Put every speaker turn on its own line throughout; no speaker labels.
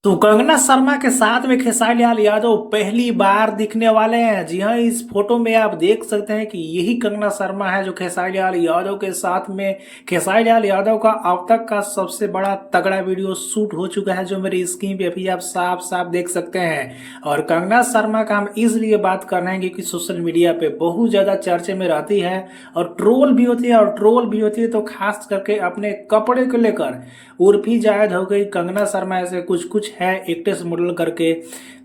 तो कंगना शर्मा के साथ में खेसारी लाल यादव पहली बार दिखने वाले हैं। जी हाँ, इस फोटो में आप देख सकते हैं कि यही कंगना शर्मा है जो खेसारी लाल यादव के साथ में। खेसारी लाल यादव का अब तक का सबसे बड़ा तगड़ा वीडियो शूट हो चुका है, जो मेरी स्क्रीन पे अभी आप साफ साफ देख सकते हैं। और कंगना शर्मा का हम इसलिए बात कर रहे हैं क्योंकि सोशल मीडिया पे बहुत ज्यादा चर्चे में रहती है और ट्रोल भी होती है। और ट्रोल भी होती है तो खास करके अपने कपड़े को लेकर उर्फी जायद हो गई, कंगना शर्मा ऐसे कुछ कुछ है एक्ट्रेस मॉडल करके,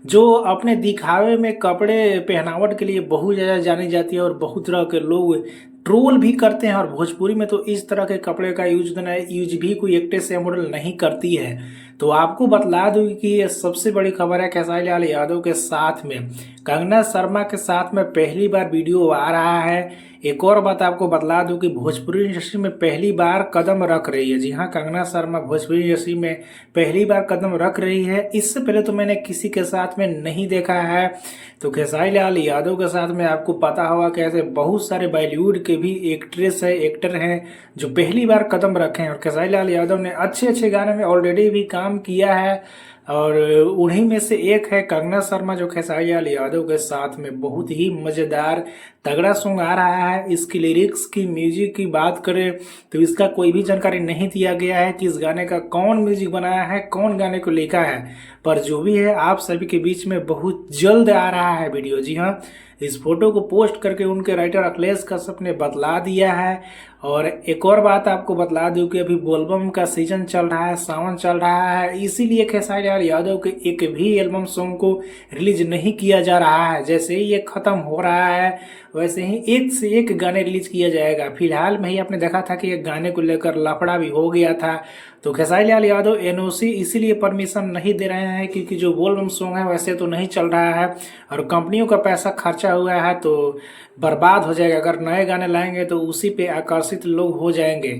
जो अपने दिखावे में कपड़े पहनावट के लिए बहुत ज़्यादा जानी जाती है और बहुत तरह के लोग ट्रोल भी करते हैं। और भोजपुरी में तो इस तरह के कपड़े का यूज भी कोई एक्ट्रेस या मॉडल नहीं करती है। तो आपको बतला दूं कि ये सबसे बड़ी खबर है खेसारी लाल यादव के साथ में कंगना शर्मा के साथ में पहली बार वीडियो आ रहा है। एक और बात आपको बतला दूं कि भोजपुरी इंडस्ट्री में पहली बार कदम रख रही है। जी हाँ, कंगना शर्मा भोजपुरी इंडस्ट्री में पहली बार कदम रख रही है। इससे पहले तो मैंने किसी के साथ में नहीं देखा है। तो खेसारी लाल यादव के साथ में आपको पता होगा कि ऐसे बहुत सारे बॉलीवुड के भी एक्ट्रेस है, एक्टर हैं जो पहली बार कदम रखे हैं। और खेसारी लाल यादव ने अच्छे अच्छे गाने में ऑलरेडी भी काम किया है और उन्हीं में से एक है कंगना शर्मा, जो खेसारी लाल यादव के साथ में बहुत ही मजेदार तगड़ा सॉन्ग आ रहा है। इसकी लिरिक्स की, म्यूजिक की बात करें तो इसका कोई भी जानकारी नहीं दिया गया है कि इस गाने का कौन म्यूजिक बनाया है, कौन गाने को लिखा है। पर जो भी है आप सभी के बीच में बहुत जल्द आ रहा है वीडियो। जी हाँ, इस फोटो को पोस्ट करके उनके राइटर अखिलेश कश्यप ने बतला दिया है। और एक और बात आपको बतला दूं कि अभी बोलबम का सीजन चल रहा है, सावन चल रहा है, इसीलिए खेसारी लाल यादव के एक भी एल्बम सॉन्ग को रिलीज नहीं किया जा रहा है। जैसे ही ये खत्म हो रहा है वैसे ही एक से एक गाने रिलीज किया जाएगा। फिलहाल में ही आपने देखा था कि एक गाने को लेकर लफड़ा भी हो गया था। तो खेसारी लाल यादव एनओसी इसीलिए परमिशन नहीं दे रहे हैं क्योंकि जो बोलबम सॉन्ग है वैसे तो नहीं चल रहा है और कंपनियों का पैसा खर्चा हुआ है तो बर्बाद हो जाएगा। अगर नए गाने लाएंगे तो उसी पे आकर्षित लोग हो जाएंगे।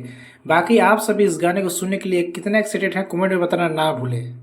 बाकी आप सभी इस गाने को सुनने के लिए कितने एक्साइटेड हैं कमेंट में बताना ना भूलें।